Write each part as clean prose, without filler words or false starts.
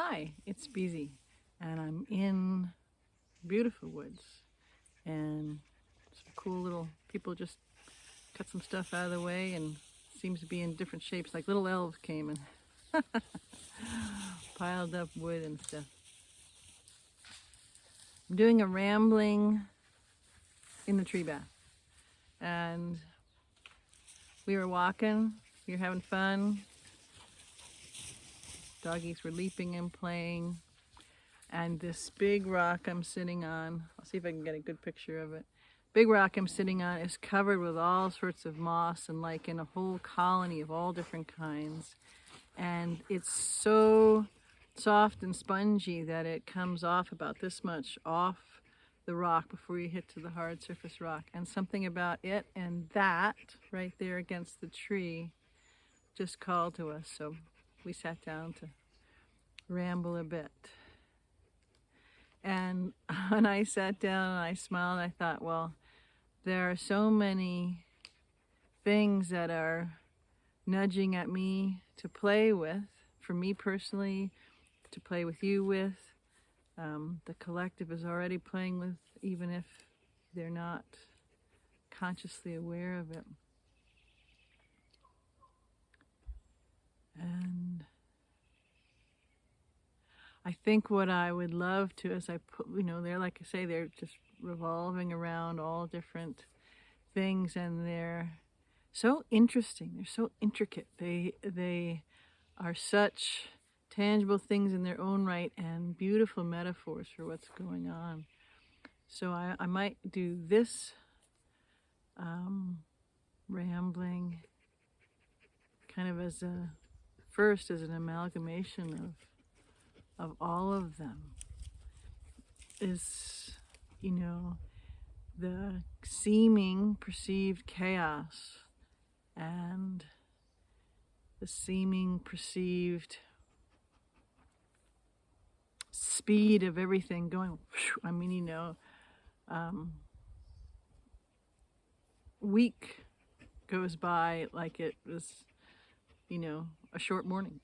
Hi, it's Beezy, and I'm in beautiful woods, and some cool little people just cut some stuff out of the way, and seems to be in different shapes, like little elves came and piled up wood and stuff. I'm doing a rambling in the tree bath, and we were walking, we were having fun, doggies were leaping and playing. And this big rock I'm sitting on, I'll see if I can get a good picture of it. Big rock I'm sitting on is covered with all sorts of moss and lichen, a whole colony of all different kinds. And it's so soft and spongy that it comes off about this much off the rock before you hit to the hard surface rock. And something about it and that right there against the tree just called to us. So we sat down to ramble a bit. And when I sat down and I smiled, I thought, well, there are so many things that are nudging at me to play with, for me personally, to play with you with. The collective is already playing with, even if they're not consciously aware of it. And I think what I would love to, as I put, they're, like I say, they're just revolving around all different things, and they're so interesting. They're so intricate. They are such tangible things in their own right and beautiful metaphors for what's going on. So I might do this rambling kind of as an amalgamation of all of them. Is, the seeming perceived chaos and the seeming perceived speed of everything going. Week goes by like it was, a short morning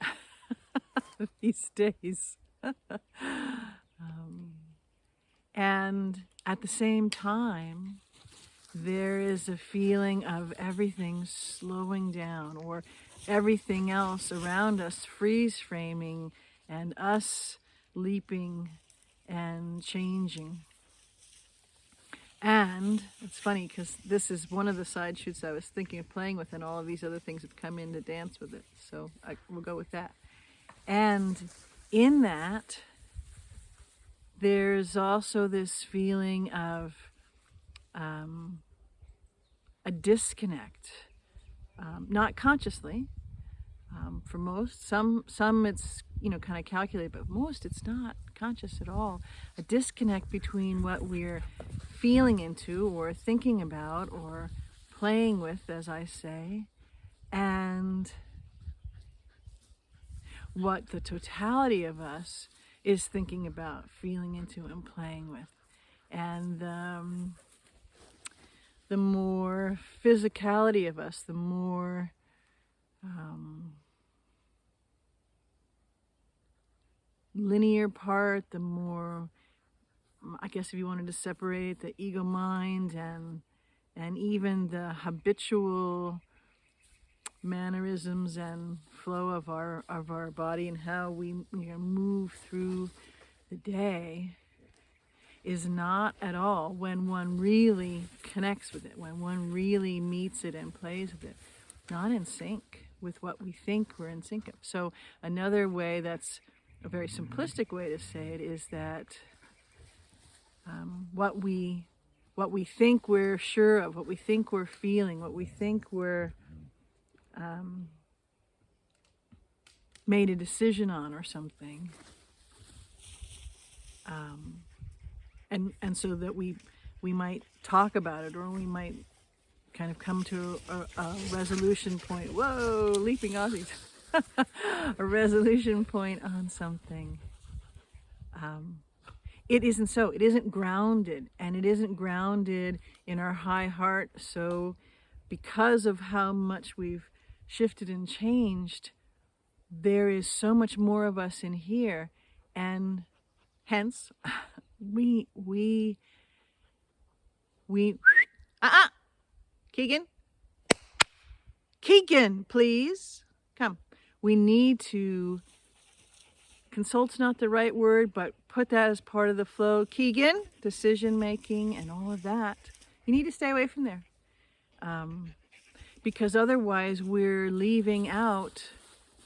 these days. And at the same time, there is a feeling of everything slowing down, or everything else around us freeze framing, and us leaping and changing. And it's funny because this is one of the side shoots I was thinking of playing with, and all of these other things have come in to dance with it. So we'll go with that. And in that, there's also this feeling of a disconnect, not consciously. For most, some it's kind of calculated, but most it's not conscious at all. A disconnect between what we're feeling into, or thinking about, or playing with, as I say, and what the totality of us is thinking about, feeling into, and playing with. And the more physicality of us, the more linear part, the more, I guess if you wanted to separate the ego mind and even the habitual mannerisms and flow of our body, and how we move through the day, is not at all, when one really connects with it, when one really meets it and plays with it, not in sync with what we think we're in sync of. So another way, that's a very simplistic way to say it, is that what we think we're sure of, what we think we're feeling, what we think we're made a decision on or something, and so that we might talk about it, or we might kind of come to a resolution point. Whoa, leaping Aussies. A resolution point on something. It isn't so. It isn't grounded, and it isn't grounded in our high heart. So because of how much we've shifted and changed, there is so much more of us in here, And hence, we Keegan, please come. We need to, consult's not the right word, but put that as part of the flow. Keegan, decision making and all of that. You need to stay away from there. Because otherwise we're leaving out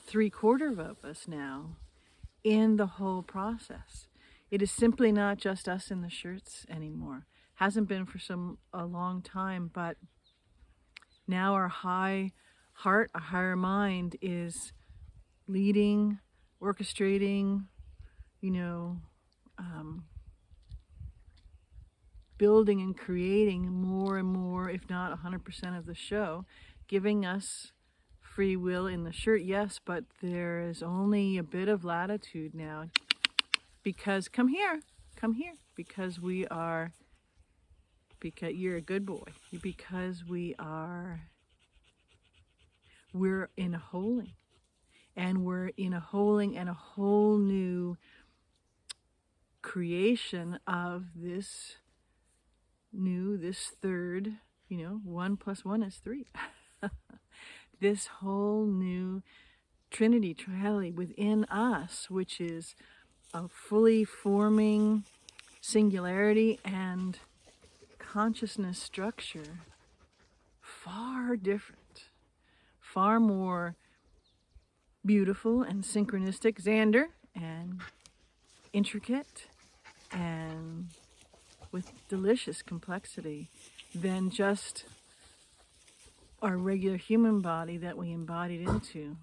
3/4 of us now in the whole process. It is simply not just us in the shirts anymore. Hasn't been for a long time, but now our high heart, our higher mind is leading, orchestrating, building and creating more and more, if not 100% of the show, giving us free will in the shirt, yes, but there is only a bit of latitude now because, come here, because you're a good boy, because we're in a holding, and we're in a holding and a whole new creation of this third, 1 + 1 is 3. This whole new Trinity, triality within us, which is a fully forming singularity and consciousness structure, far different, far more beautiful and synchronistic, Xander, and intricate and with delicious complexity than just our regular human body that we embodied into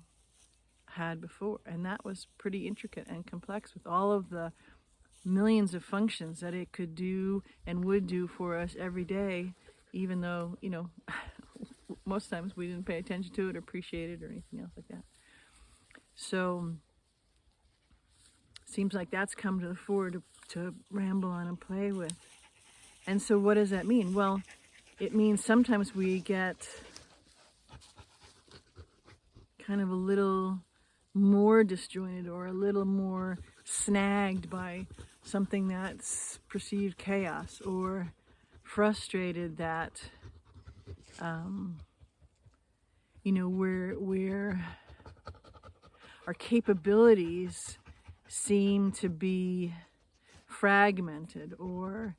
had before. And that was pretty intricate and complex with all of the millions of functions that it could do and would do for us every day, even though, most times we didn't pay attention to it, appreciate it, or anything else like that. So seems like that's come to the fore to ramble on and play with. And so what does that mean? Well, it means sometimes we get kind of a little more disjointed or a little more snagged by something that's perceived chaos, or frustrated that we're our capabilities seem to be fragmented, or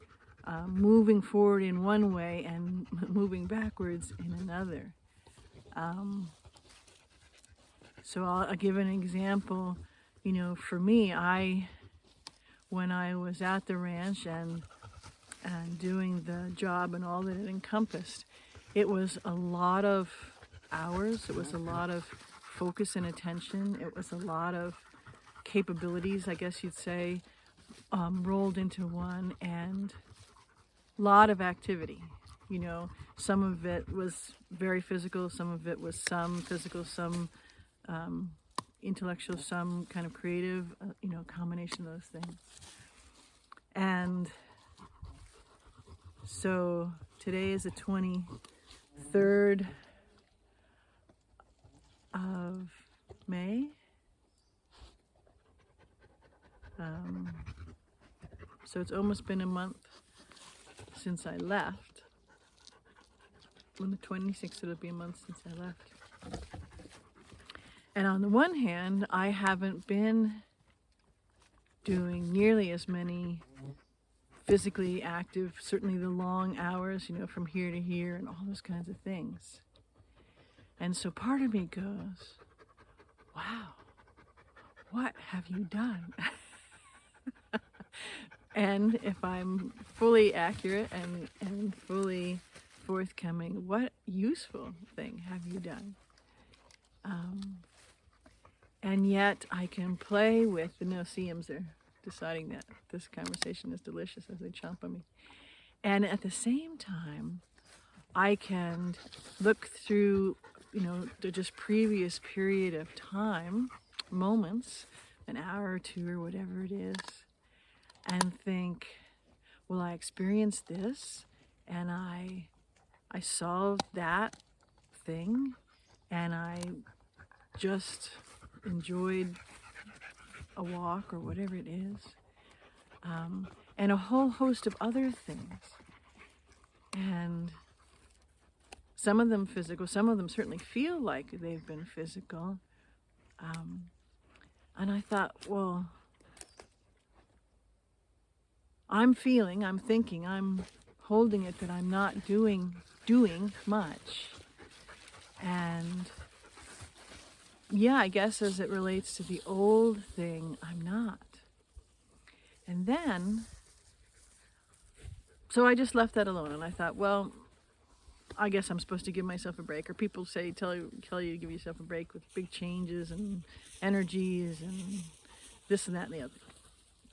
moving forward in one way and moving backwards in another. So I'll give an example. For me, when I was at the ranch and doing the job and all that it encompassed, it was a lot of hours. It was a lot of focus and attention. It was a lot of capabilities, I guess you'd say, rolled into one, and a lot of activity. Some of it was very physical, some of it was some physical, some intellectual, some kind of creative, combination of those things. And so today is the 23rd of May. So it's almost been a month since I left. On the 26th, it'll be a month since I left. And on the one hand, I haven't been doing nearly as many physically active, certainly the long hours, from here to here and all those kinds of things. And so part of me goes, wow, what have you done? And if I'm fully accurate and fully forthcoming, what useful thing have you done? And yet I can play with the no-see-ums there, deciding that this conversation is delicious as they chomp on me. And at the same time, I can look through, the just previous period of time, moments, an hour or two or whatever it is, and think, well, I experienced this, and I solved that thing, and I just enjoyed a walk or whatever it is, and a whole host of other things. And some of them physical, some of them certainly feel like they've been physical. And I thought, well, I'm thinking, I'm holding it that I'm not doing much. And yeah, I guess as it relates to the old thing, I'm not. And then, so I just left that alone, and I thought, well, I guess I'm supposed to give myself a break. Or people say, tell you to give yourself a break with big changes and energies and this and that and the other.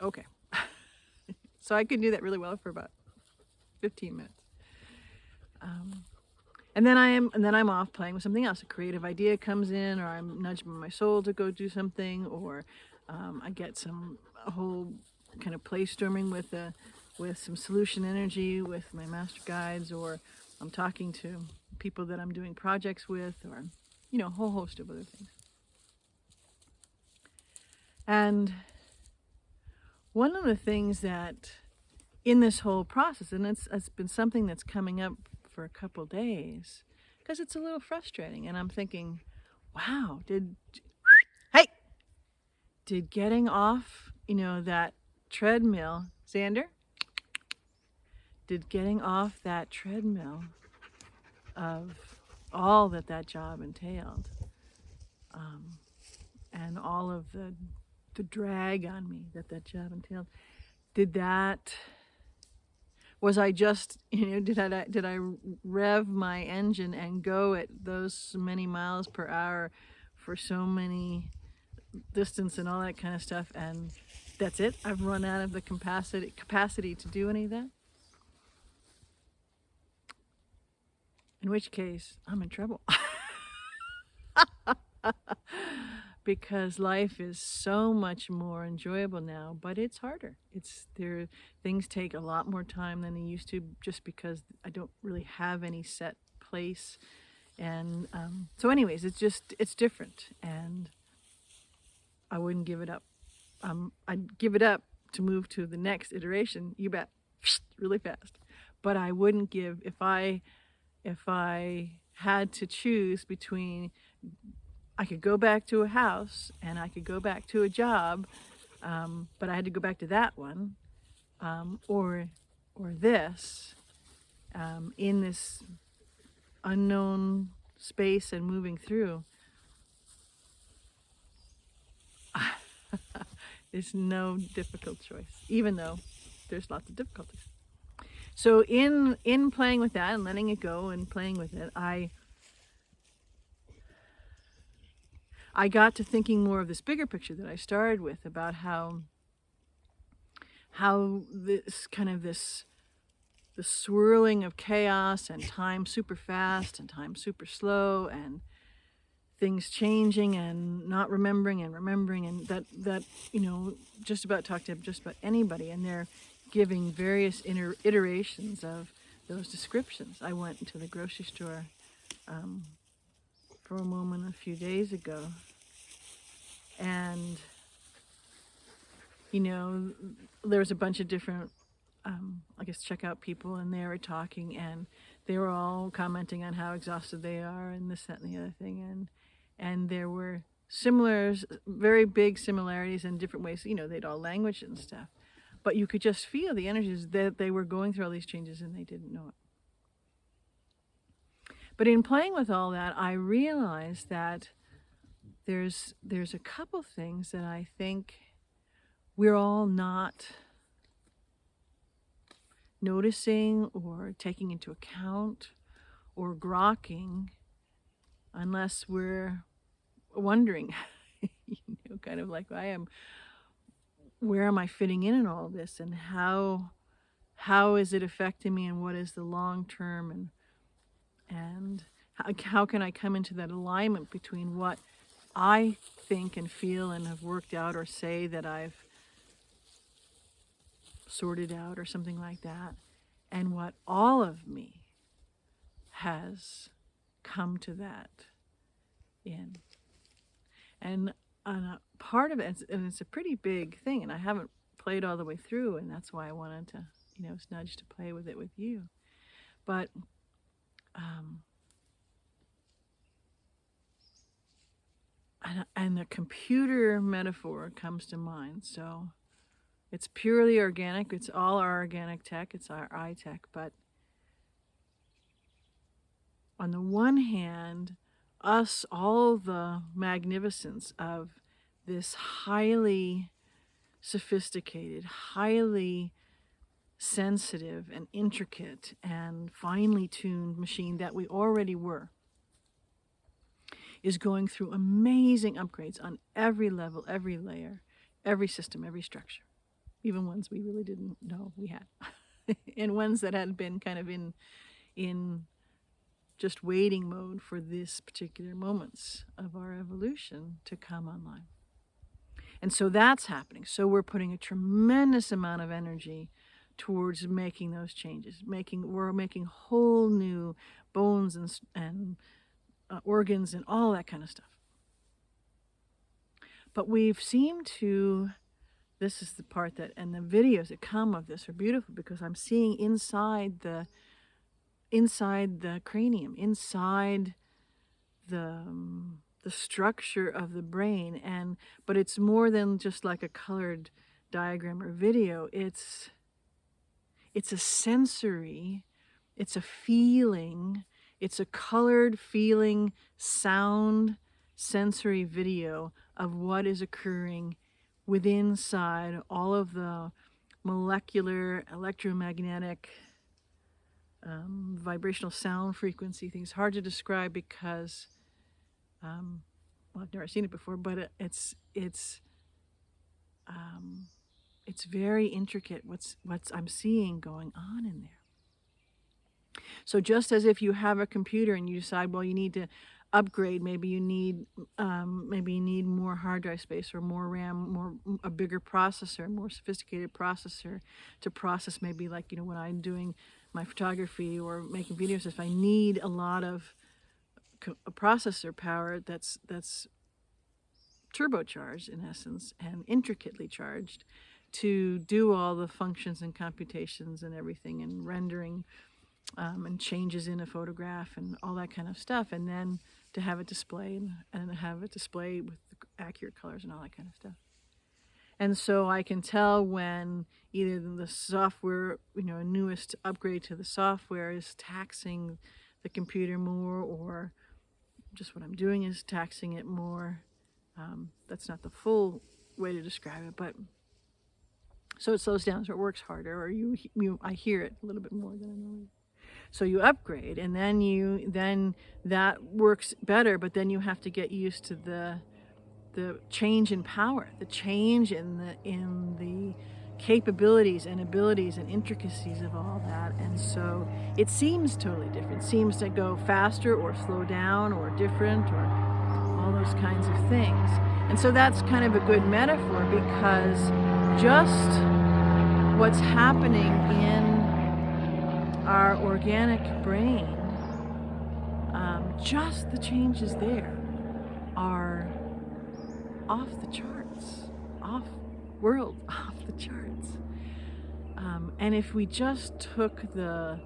Okay. So I could do that really well for about 15 minutes. And then I'm off playing with something else. A creative idea comes in, or I'm nudged by my soul to go do something, or I get a whole kind of play storming with some solution energy with my master guides, or I'm talking to people that I'm doing projects with, or a whole host of other things. And one of the things that in this whole process, and it's been something that's coming up for a couple days, because it's a little frustrating, and I'm thinking, wow, did getting off, that treadmill, Xander, did getting off that treadmill of all that job entailed, and all of the drag on me that job entailed, was I just, did I rev my engine and go at those many miles per hour for so many distance and all that kind of stuff, and that's it? I've run out of the capacity to do any of that? In which case, I'm in trouble. Because life is so much more enjoyable now, but it's harder. Things take a lot more time than they used to, just because I don't really have any set place. And so anyways, it's different, and I wouldn't give it up. I'd give it up to move to the next iteration, you bet, really fast. But I wouldn't give, if I had to choose between, I could go back to a house and I could go back to a job, but I had to go back to that one, or this, in this unknown space and moving through. There's no difficult choice, even though there's lots of difficulties. So in playing with that and letting it go and playing with it, I got to thinking more of this bigger picture that I started with, about how this kind of the swirling of chaos and time super fast and time super slow, and things changing and not remembering and remembering, and that just about talk to just about anybody, and they're giving various iterations of those descriptions. I went into the grocery store for a moment a few days ago, and there was a bunch of different checkout people, and they were talking, and they were all commenting on how exhausted they are and this, that, and the other thing, and there were very big similarities in different ways. They'd all language and stuff, but you could just feel the energies that they were going through all these changes and they didn't know it. But in playing with all that, I realized that there's a couple things that I think we're all not noticing or taking into account or grokking, unless we're wondering, kind of like I am, where am I fitting in all of this, and how is it affecting me, and what is the long term, and how can I come into that alignment between what I think and feel and have worked out, or say that I've sorted out or something like that, and what all of me has come to that in. And part of it, and it's a pretty big thing, and I haven't played all the way through, and that's why I wanted to, nudge to play with it with you. But um, and the computer metaphor comes to mind. So it's purely organic. It's all our organic tech. It's our iTech. But on the one hand, all the magnificence of this highly sophisticated, highly sensitive and intricate and finely tuned machine that we already were, is going through amazing upgrades on every level, every layer, every system, every structure, even ones we really didn't know we had, and ones that had been kind of in just waiting mode for this particular moments of our evolution to come online. And so that's happening. So we're putting a tremendous amount of energy towards making those changes. We're making whole new bones and organs and all that kind of stuff. But we've seemed to, this is the part that, and the videos that come of this are beautiful, because I'm seeing inside the cranium, inside the structure of the brain, but it's more than just like a colored diagram or video. It's a sensory, it's a feeling, it's a colored feeling, sound, sensory video of what is occurring within inside all of the molecular, electromagnetic, vibrational sound frequency things. Hard to describe because well, I've never seen it before, but it's very intricate what's I'm seeing going on in there. So just as if you have a computer and you decide, well, you need to upgrade, maybe you need more hard drive space or more RAM, a bigger processor, more sophisticated processor to process, maybe like, when I'm doing my photography or making videos, if I need a lot of a processor power that's turbocharged in essence and intricately charged to do all the functions and computations and everything and rendering and changes in a photograph and all that kind of stuff, and then to have it display and have it display with accurate colors and all that kind of stuff. And so I can tell when either the software, a newest upgrade to the software is taxing the computer more, or just what I'm doing is taxing it more. That's not the full way to describe it, but so it slows down, so it works harder, or I hear it a little bit more than I know. So you upgrade, and then that works better, but then you have to get used to the change in power, the change in the capabilities and abilities and intricacies of all that. And so it seems totally different. It seems to go faster or slow down or different or all those kinds of things. And so that's kind of a good metaphor, because just what's happening in our organic brain, just the changes there are off the charts, off the charts. And if we just took the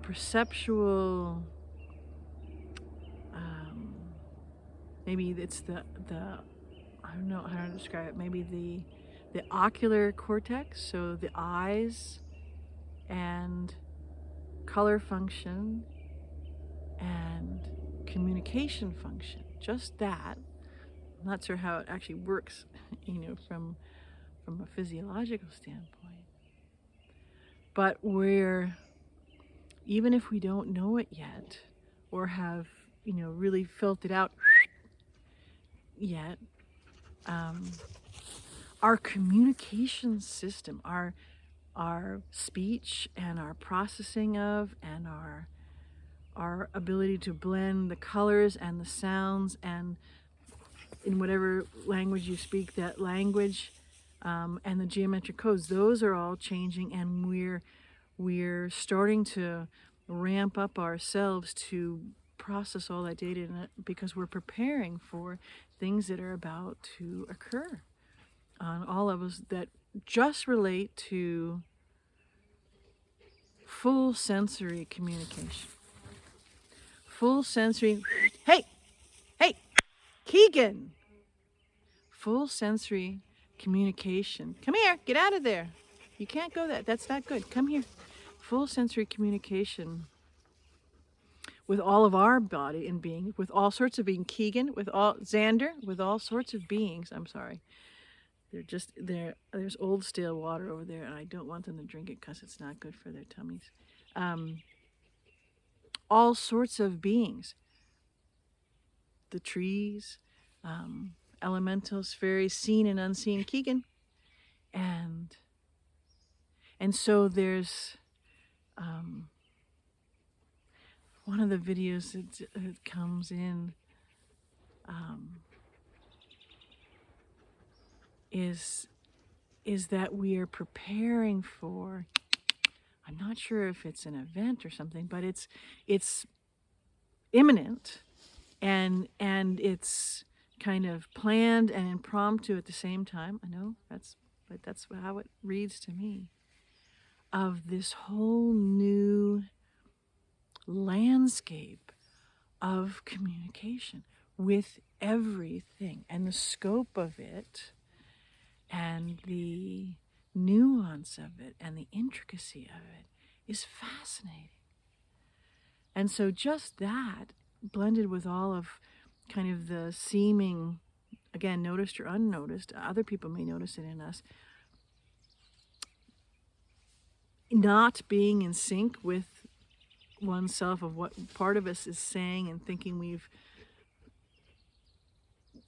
perceptual, maybe it's the I don't know how to describe it, maybe the ocular cortex, so the eyes and color function and communication function, just that. I'm not sure how it actually works, from a physiological standpoint. But even if we don't know it yet, or have, really felt it out yet, our communication system, our speech and our processing of, and our ability to blend the colors and the sounds, and in whatever language you speak, that language, and the geometric codes, those are all changing, and we're starting to ramp up ourselves to process all that data because we're preparing for things that are about to occur on all levels that just relate to full sensory communication. Full sensory, hey, Keegan! Full sensory communication. Come here, get out of there. You can't go that, that's not good. Come here. Full sensory communication with all of our body and being, with all sorts of being. Keegan, with all, Xander, with all sorts of beings. I'm sorry. There's old stale water over there, and I don't want them to drink it because it's not good for their tummies. All sorts of beings. The trees, elementals, fairies, seen and unseen. Keegan. And so there's one of the videos that comes in is that we are preparing for, I'm not sure if it's an event or something, but it's imminent, and it's kind of planned and impromptu at the same time. I know that's how it reads to me, of this whole new landscape of communication with everything, and the scope of it and the nuance of it and the intricacy of it is fascinating. And so just that, blended with all of kind of the seeming, again, noticed or unnoticed, other people may notice it in us, not being in sync with oneself, of what part of us is saying and thinking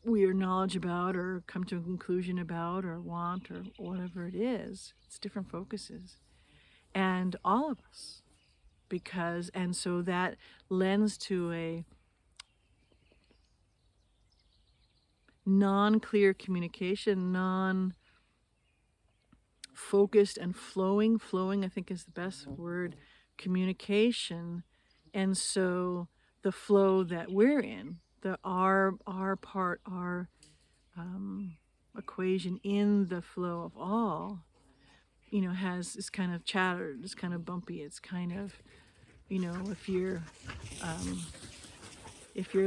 we are knowledge about, or come to a conclusion about, or want, or whatever it is. It's different focuses. And all of us. And so that lends to a non-clear communication, non-focused and flowing, I think is the best word, communication. And so the flow that we're in, our part, our equation in the flow of all, has this kind of chatter, it's kind of bumpy, it's kind of, if you're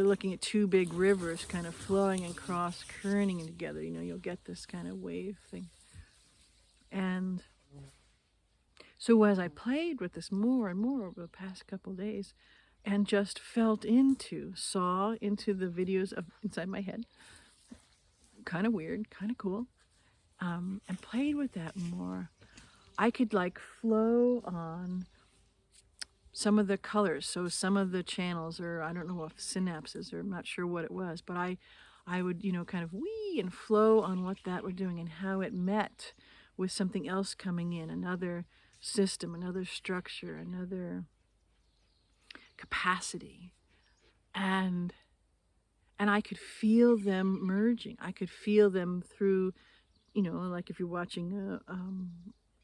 looking at two big rivers kind of flowing and cross-current together, you'll get this kind of wave thing. And so as I played with this more and more over the past couple days, and just saw into the videos of inside my head, kind of weird, kind of cool, and played with that more, I could flow on some of the colors. So some of the channels, or I don't know if synapses, or I'm not sure what it was, but I would, kind of wee and flow on what that were doing and how it met with something else coming in, another system, another structure, another capacity. And I could feel them merging. I could feel them through, like if you're watching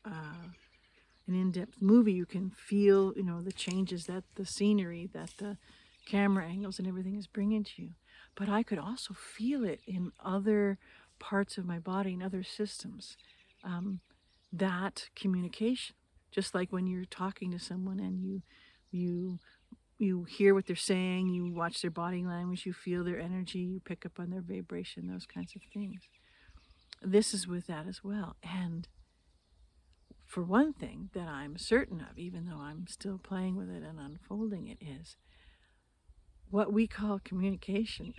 an in-depth movie, you can feel, the changes that the scenery, that the camera angles and everything is bringing to you. But I could also feel it in other parts of my body and other systems, that communication. Just like when you're talking to someone and you hear what they're saying, you watch their body language, you feel their energy, you pick up on their vibration, those kinds of things. This is with that as well. And for one thing that I'm certain of, even though I'm still playing with it and unfolding it, is what we call communication,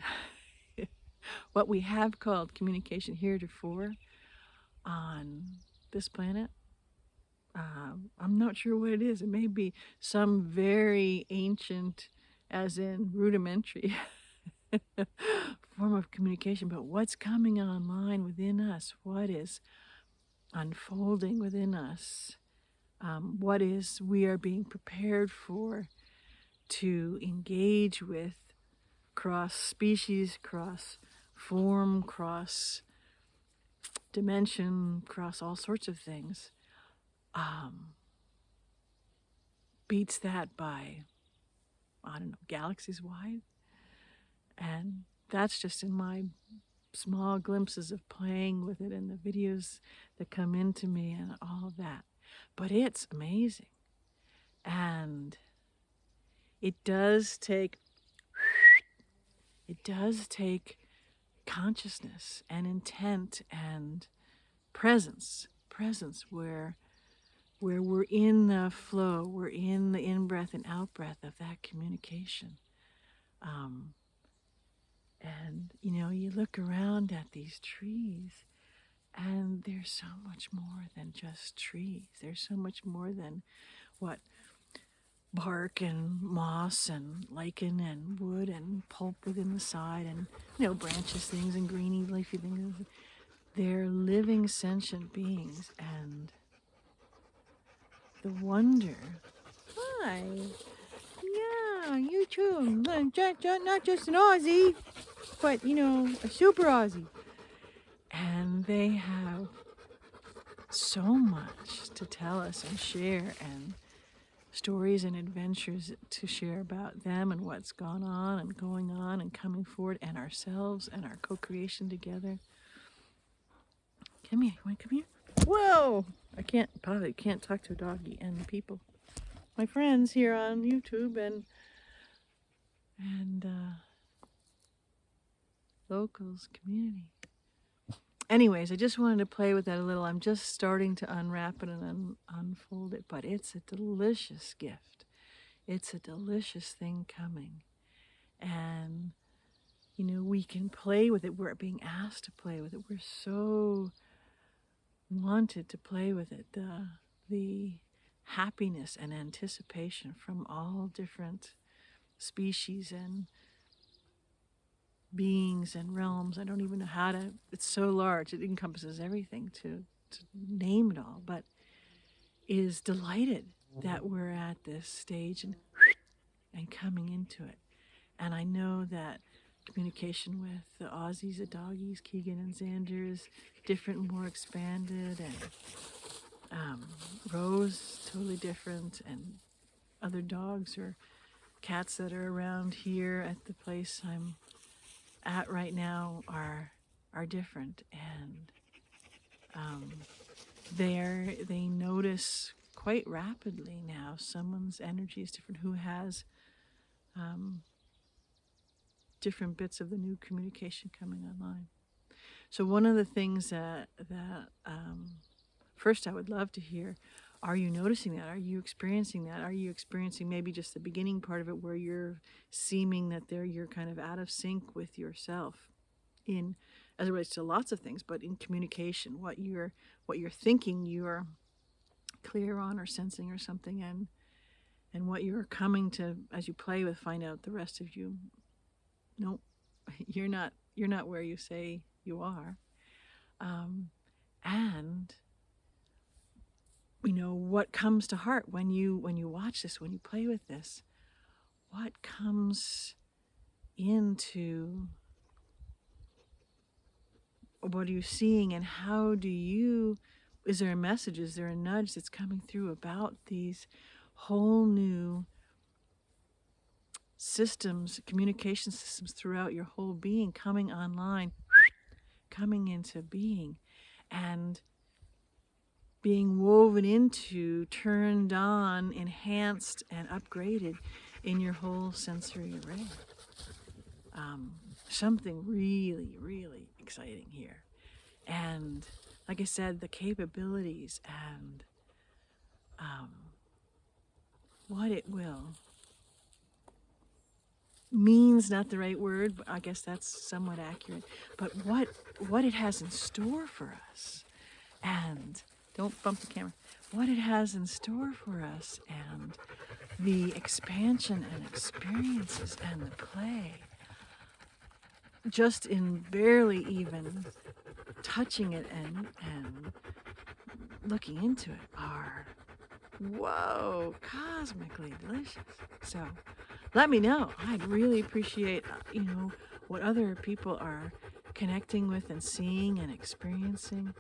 what we have called communication heretofore on this planet. I'm not sure what it is. It may be some very ancient, as in rudimentary, form of communication, but what's coming online within us, what is unfolding within us, what is we are being prepared for to engage with, cross species, cross form, cross dimension, cross all sorts of things, beats that by, I don't know, galaxies wide. And that's just in my small glimpses of playing with it and the videos that come into me and all of that. But it's amazing. And it does take consciousness and intent and presence where we're in the flow, we're in the in-breath and out-breath of that communication. And, you know, you look around at these trees, and there's so much more than just trees. There's so much more than what bark and moss and lichen and wood and pulp within the side and, you know, branches things and greeny leafy things. They're living sentient beings, and the wonder. Hi. Yeah, you too. Not just an Aussie, but, you know, a super Aussie. And they have so much to tell us and share, and stories and adventures to share about them and what's gone on and going on and coming forward, and ourselves and our co-creation together. Come here. You want to come here? Whoa! I probably can't talk to a doggy and the people. My friends here on YouTube and locals, community. Anyways, I just wanted to play with that a little. I'm just starting to unwrap it and unfold it, but it's a delicious gift. It's a delicious thing coming. And, you know, we can play with it. We're being asked to play with it. We're so wanted to play with it. The happiness and anticipation from all different species and beings and realms. I don't even know how to, it's so large, it encompasses everything to name it all, but is delighted that we're at this stage and coming into it. And I know that communication with the Aussies, the doggies, Keegan and Xander is different and more expanded, and Rose totally different, and other dogs or cats that are around here at the place I'm at right now are different, and they notice quite rapidly now someone's energy is different, who has different bits of the new communication coming online. So one of the things that first I would love to hear, are you noticing that? Are you experiencing that? Are you experiencing maybe just the beginning part of it where you're seeming that you're kind of out of sync with yourself in, as it relates to lots of things, but in communication, what you're thinking you're clear on or sensing or something, and what you're coming to as you play with, find out the rest of you, nope, you're not where you say you are. And you know, what comes to heart when you watch this, when you play with this, what comes into, what are you seeing, and how do you, is there a message, is there a nudge that's coming through about these whole new systems, communication systems throughout your whole being coming online, coming into being, and being woven into, turned on, enhanced, and upgraded in your whole sensory array. Something really, really exciting here. And like I said, the capabilities and what it will, means not the right word, but I guess that's somewhat accurate, but what it has in store for us, and don't bump the camera, what it has in store for us, and the expansion and experiences and the play, just in barely even touching it and looking into it, are, whoa, cosmically delicious. So let me know. I'd really appreciate, you know, what other people are connecting with and seeing and experiencing.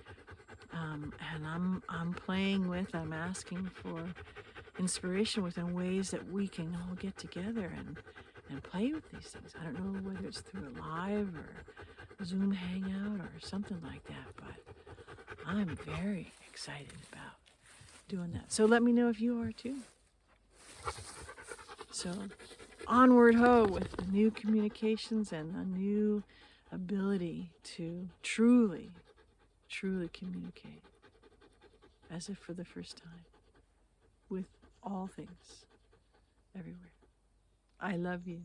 And I'm playing with, I'm asking for inspiration within ways that we can all get together and play with these things. I don't know whether it's through a live or Zoom hangout or something like that, but I'm very excited about doing that. So let me know if you are too. So onward ho with the new communications and a new ability to truly communicate as if for the first time with all things everywhere. I love you.